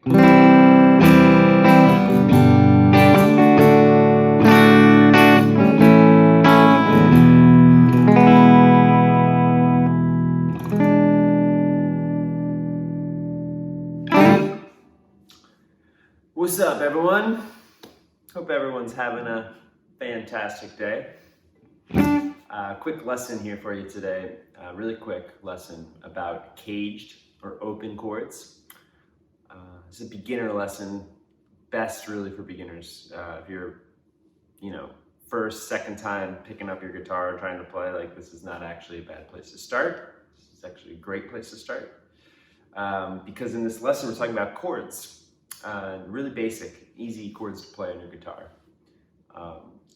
What's up, everyone? Hope everyone's having a fantastic day. Quick lesson here for you today. Really quick lesson about caged or open chords. It's a beginner lesson, best really for beginners. If you're, first, second time picking up your guitar, trying to play, like this is not actually a bad place to start. It's actually a great place to start. Because in this lesson, we're talking about chords. Really basic, easy chords to play on your guitar.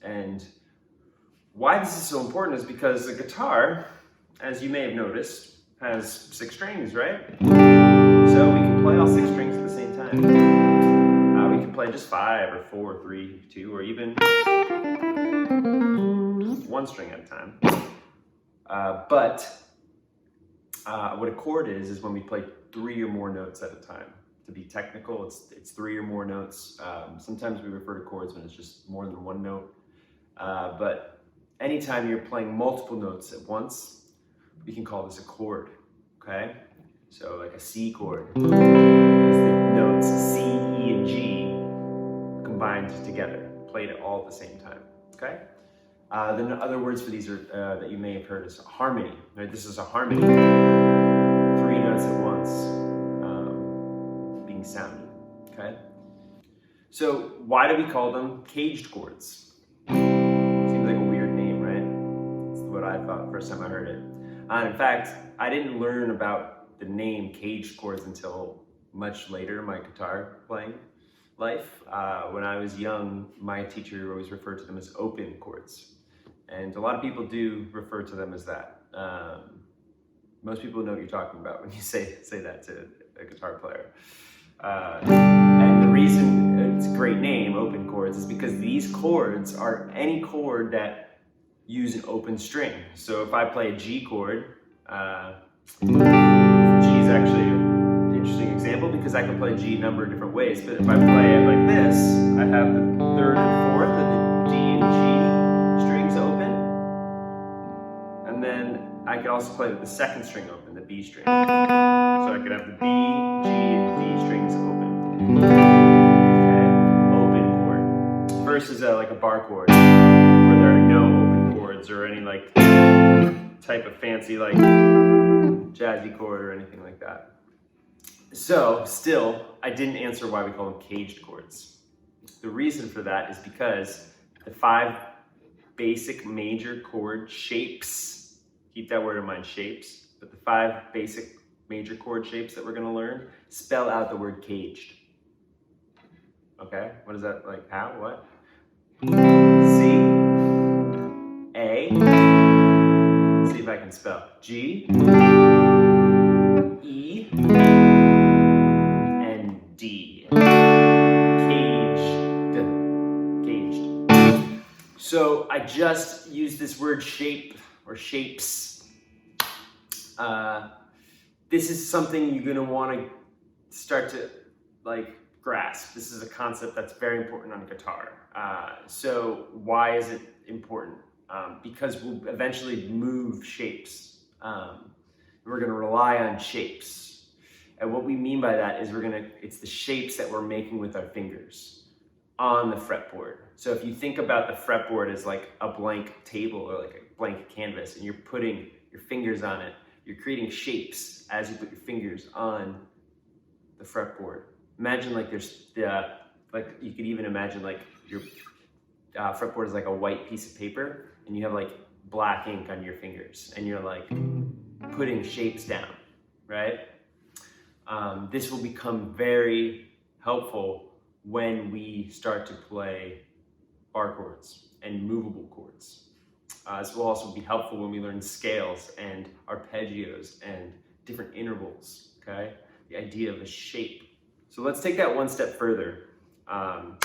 And why this is so important is because the guitar, as you may have noticed, has 6 strings, right? So we can play all 6 strings at the same time. We can play just 5 or 4, 3, 2, or even 1 string at a time. But what a chord is when we play 3 or more notes at a time. To be technical, it's 3 or more notes. Sometimes we refer to chords when it's just more than 1 note. But anytime you're playing multiple notes at once, we can call this a chord, okay? So like a C chord is the notes C, E, and G combined together, played all at the same time, okay? Then other words for these are that you may have heard is harmony, right? This is a harmony, 3 notes at once. Sounded, okay? So why do we call them caged chords? Seems like a weird name, right? That's what I thought first time I heard it. In fact, I didn't learn about the name caged chords until much later in my guitar playing life. When I was young, my teacher always referred to them as open chords. And a lot of people do refer to them as that. Most people know what you're talking about when you say that to a guitar player. And the reason it's a great name, open chords, is because these chords are any chord that use an open string. So if I play a G chord, G is actually an interesting example because I can play G a number of different ways. But if I play it like this, I have the 3rd and 4th of the D and G strings open. And then I could also play with the 2nd string open, the B string. So I could have the B, G, and D strings open. Okay, open chord. Versus like a bar chord, where there are no open chords or any like type of fancy like jazzy chord or anything like that. So still, I didn't answer why we call them caged chords. The reason for that is because the 5 basic major chord shapes, keep that word in mind, shapes, but the 5 basic major chord shapes that we're going to learn spell out the word caged. Okay, what is that, like how, what? C, A, let's see if I can spell, G, E, and D. Caged. So I just used this word shape or shapes. This is something you're gonna want to start to grasp. This is a concept that's very important on guitar. So why is it important? Because we'll eventually move shapes. We're gonna rely on shapes. And what we mean by that is it's the shapes that we're making with our fingers on the fretboard. So if you think about the fretboard as like a blank table or like a blank canvas and you're putting your fingers on it, you're creating shapes as you put your fingers on the fretboard. Imagine like there's you could even imagine like your fretboard is like a white piece of paper and you have like black ink on your fingers and you're like putting shapes down, right? This will become very helpful when we start to play bar chords and movable chords. This will also be helpful when we learn scales and arpeggios and different intervals, okay? The idea of a shape. So let's take that one step further, talking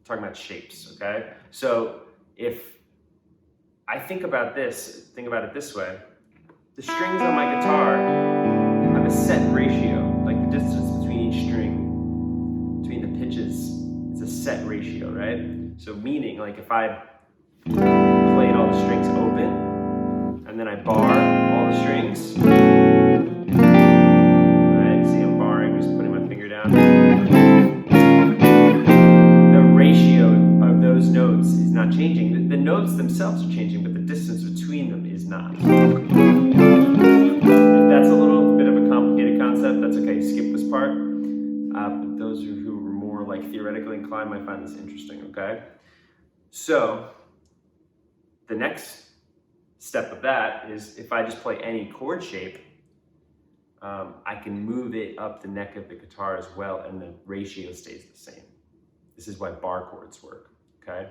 about shapes, okay? So if I think about it this way, the strings on my guitar have a set ratio, like the distance between each string So meaning, like if I played all the strings open, and then I bar all the strings, right? See, I'm barring, just putting my finger down. The ratio of those notes is not changing. The notes themselves are changing, but the distance between them is not. If that's a little bit of a complicated concept, that's okay. Skip this part. But those who are more like theoretically inclined might find this interesting, okay? So the next step of that is if I just play any chord shape, I can move it up the neck of the guitar as well, and the ratio stays the same. This is why bar chords work, okay?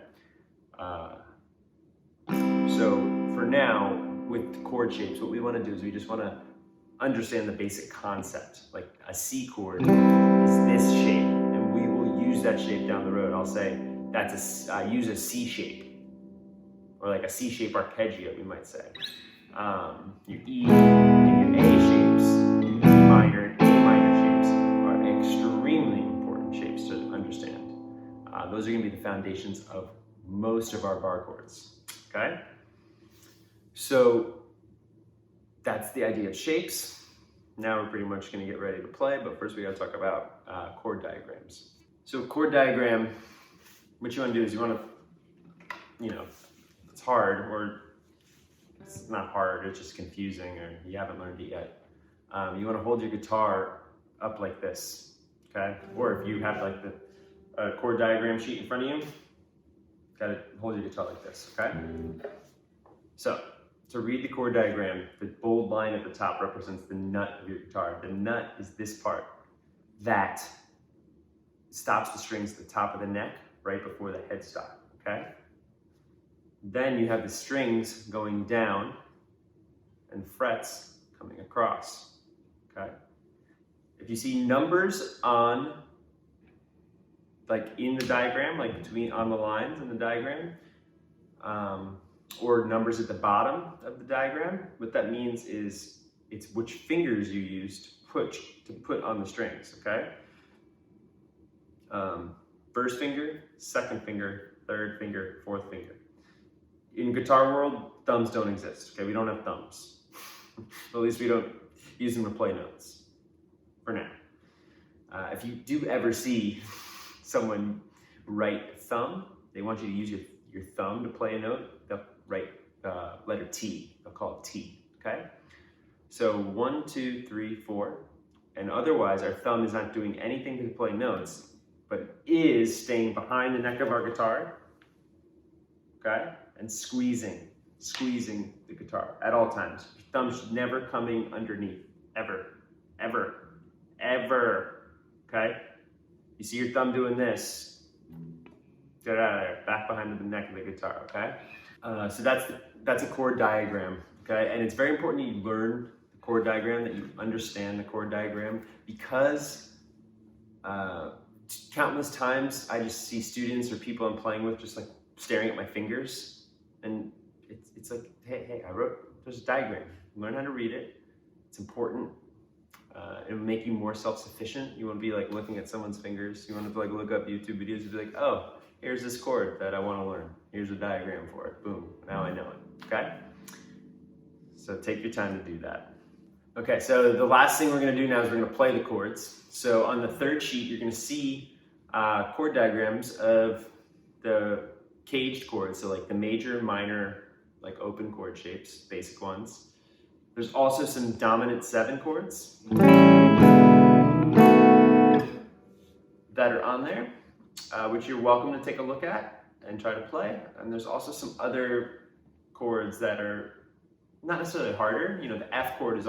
So for now, with chord shapes, what we want to do is we just want to understand the basic concept. Like a C chord is this shape, and we will use that shape down the road. I'll say that's use a C shape, or like a C shape arpeggio, we might say. Your E and your A shapes, your E minor and A minor shapes are extremely important shapes to understand. Those are going to be the foundations of most of our bar chords, okay? So that's the idea of shapes. Now we're pretty much going to get ready to play, but first we got to talk about chord diagrams. So chord diagram, what you want to do is you want to, it's hard, or it's not hard, it's just confusing, or you haven't learned it yet. You want to hold your guitar up like this, okay? Or if you have like the chord diagram sheet in front of you, got to hold your guitar like this, okay? So, to read the chord diagram, the bold line at the top represents the nut of your guitar. The nut is this part that stops the strings at the top of the neck right before the headstock, okay? Then you have the strings going down and frets coming across, okay? If you see numbers on, like in the diagram, like on the lines in the diagram, or numbers at the bottom of the diagram, what that means is it's which fingers you use to put on the strings, okay? First finger, second finger, third finger, fourth finger. In guitar world, thumbs don't exist, okay? We don't have thumbs. At least we don't use them to play notes, for now. If you do ever see someone write thumb, they want you to use your thumb to play a note, they'll write letter T, they'll call it T, okay? So 1, 2, 3, 4, and otherwise our thumb is not doing anything to play notes, but it is staying behind the neck of our guitar, okay? And squeezing the guitar at all times. Your thumb should never coming underneath, ever, ever, ever, okay? You see your thumb doing this, get out of there, back behind the neck of the guitar, okay? So that's a chord diagram, okay? And it's very important that you learn the chord diagram, that you understand the chord diagram, because countless times I just see students or people I'm playing with just like staring at my fingers, and it's like, hey, there's a diagram. Learn how to read it. It's important. It'll make you more self-sufficient. You want to be like looking at someone's fingers. You want to like look up YouTube videos and be like, oh, here's this chord that I want to learn. Here's a diagram for it. Boom, now I know it, okay? So take your time to do that. Okay, so the last thing we're gonna do now is we're gonna play the chords. So on the third sheet, you're gonna see chord diagrams of the CAGED chords, so like the major, minor, like open chord shapes, basic ones. There's also some dominant 7 chords that are on there, which you're welcome to take a look at and try to play. And there's also some other chords that are not necessarily harder. You know, the F chord is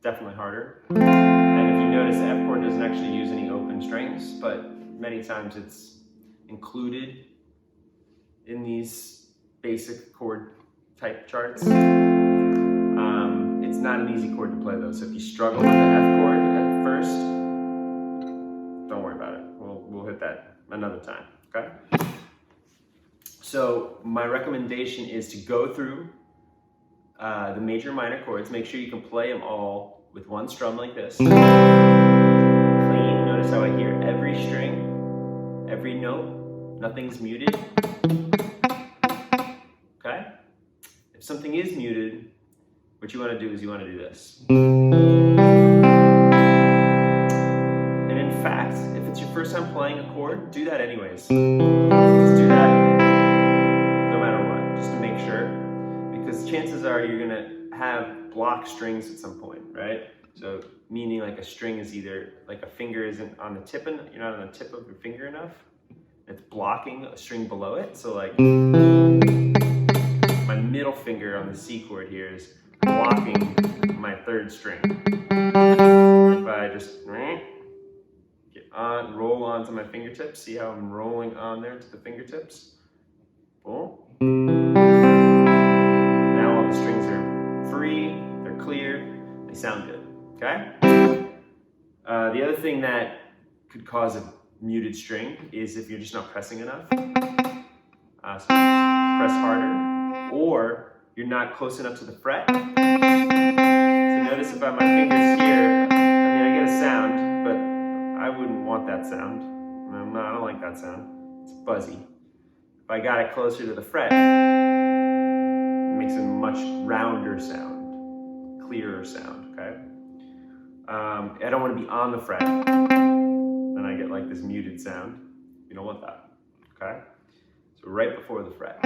definitely harder. And if you notice, the F chord doesn't actually use any open strings, but many times it's included in these basic chord type charts. It's not an easy chord to play though, so if you struggle with the F chord at first, don't worry about it. We'll hit that another time, okay? So my recommendation is to go through the major and minor chords. Make sure you can play them all with one strum like this. Clean. Notice how I hear every string, every note Nothing's muted. Okay? If something is muted, what you want to do is you want to do this. And in fact, if it's your first time playing a chord, do that anyways. Just do that no matter what, just to make sure. Because chances are you're going to have blocked strings at some point, right? So meaning like a string is either, like a finger isn't on the tip, and you're not on the tip of your finger enough. It's blocking a string below it. So like my middle finger on the C chord here is blocking my third string. If I just get on, roll onto my fingertips, see how I'm rolling on there to the fingertips? Boom. Now all the strings are free, they're clear, they sound good, okay? The other thing that could cause a muted string is if you're just not pressing enough. So press harder, or you're not close enough to the fret. So notice if I have my fingers here, I mean, I get a sound, but I wouldn't want that sound. I don't like that sound. It's buzzy. If I got it closer to the fret, it makes a much rounder sound, clearer sound, okay? I don't want to be on the fret. Then I get like this muted sound. You don't want that, okay? So right before the fret.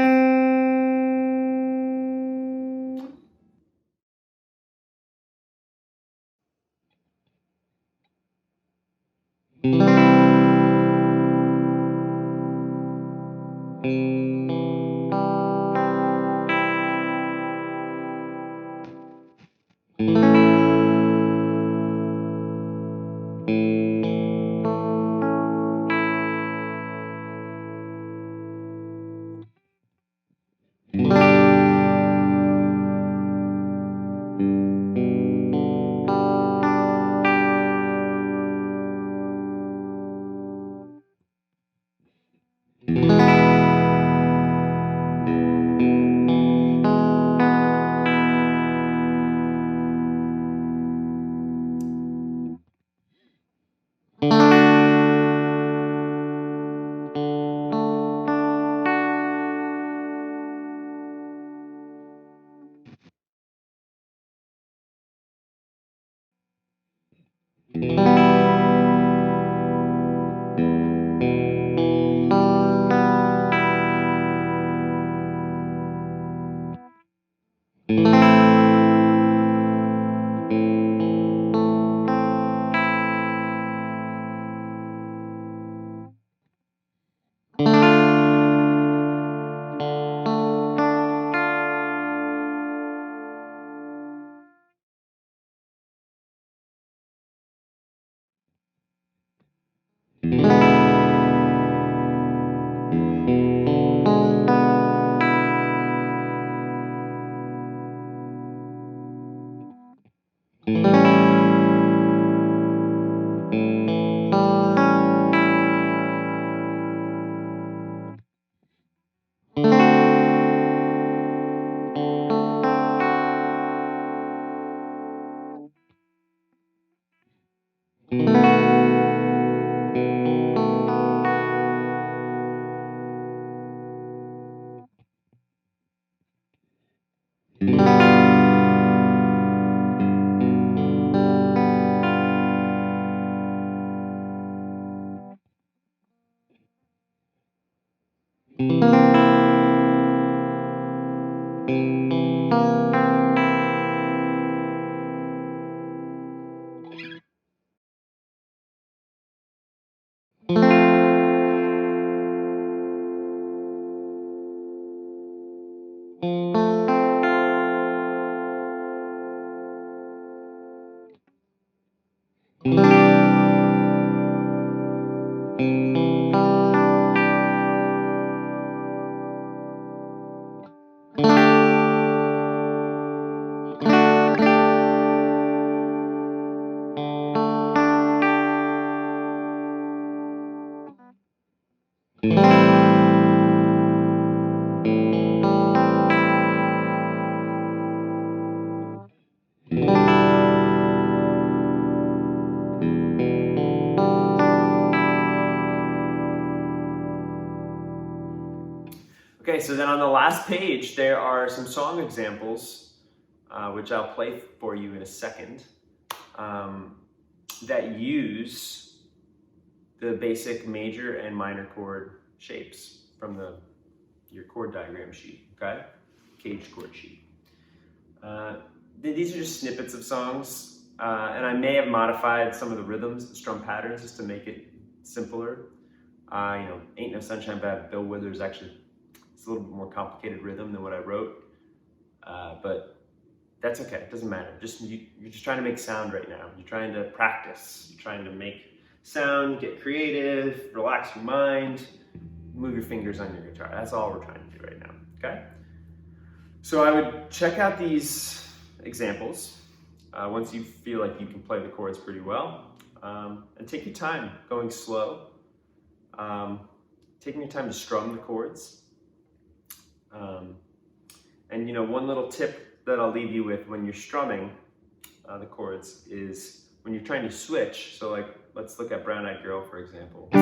Okay, so then on the last page, there are some song examples, which I'll play for you in a second, that use the basic major and minor chord shapes from your chord diagram sheet, okay? CAGED chord sheet. These are just snippets of songs, and I may have modified some of the rhythms, the strum patterns, just to make it simpler. Ain't No Sunshine by Bill Withers, actually, it's a little bit more complicated rhythm than what I wrote, but that's okay, it doesn't matter. You're just trying to make sound right now. You're trying to practice. You're trying to make sound, get creative, relax your mind, move your fingers on your guitar. That's all we're trying to do right now, okay? So I would check out these examples once you feel like you can play the chords pretty well, and take your time going slow, taking your time to strum the chords. And one little tip that I'll leave you with when you're strumming the chords is when you're trying to switch. So like, let's look at Brown Eyed Girl, for example. This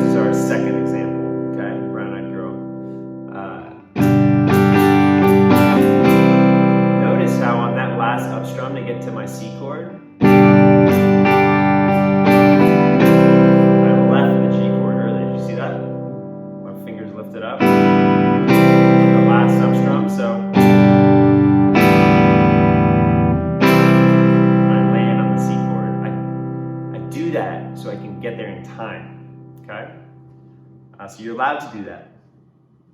is our second example, okay? Brown Eyed Girl. Notice how on that last up strum to get to my C chord, I left the G chord earlier. Did you see that? My fingers lifted up. The last up strum, so that so I can get there in time, okay? So you're allowed to do that,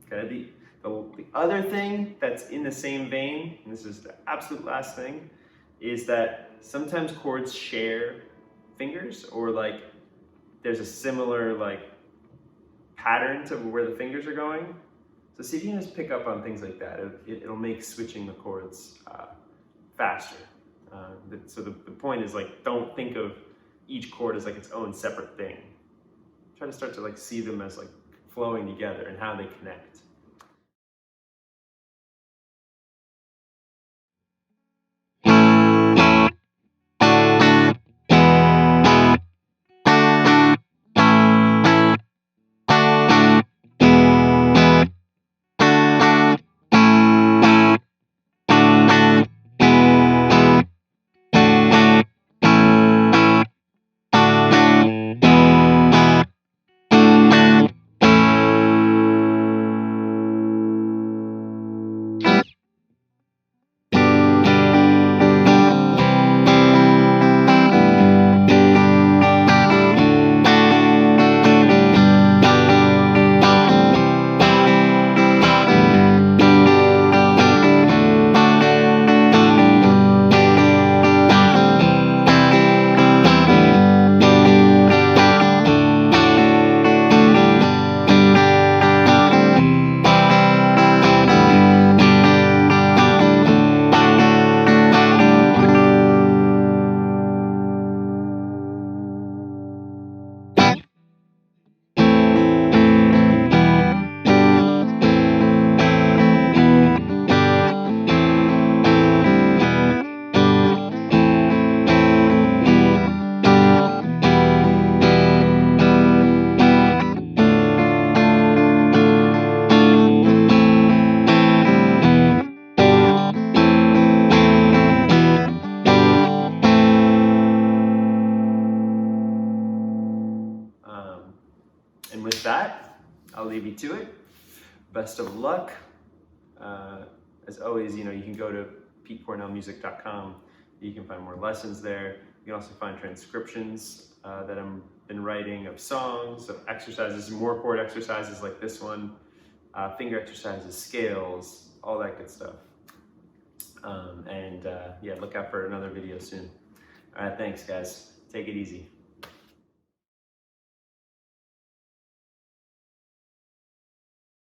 okay? The other thing that's in the same vein, and this is the absolute last thing, is that sometimes chords share fingers, or like there's a similar like pattern to where the fingers are going. So see if you can just pick up on things like that. It'll make switching the chords faster. So the point is like, don't think of each chord as like its own separate thing. Try to start to like see them as like flowing together and how they connect. And with that, I'll leave you to it. Best of luck. As always, you can go to petecornellmusic.com. You can find more lessons there. You can also find transcriptions that I've been writing of songs, of exercises, more chord exercises like this one, finger exercises, scales, all that good stuff. Yeah, look out for another video soon. All right, thanks guys. Take it easy.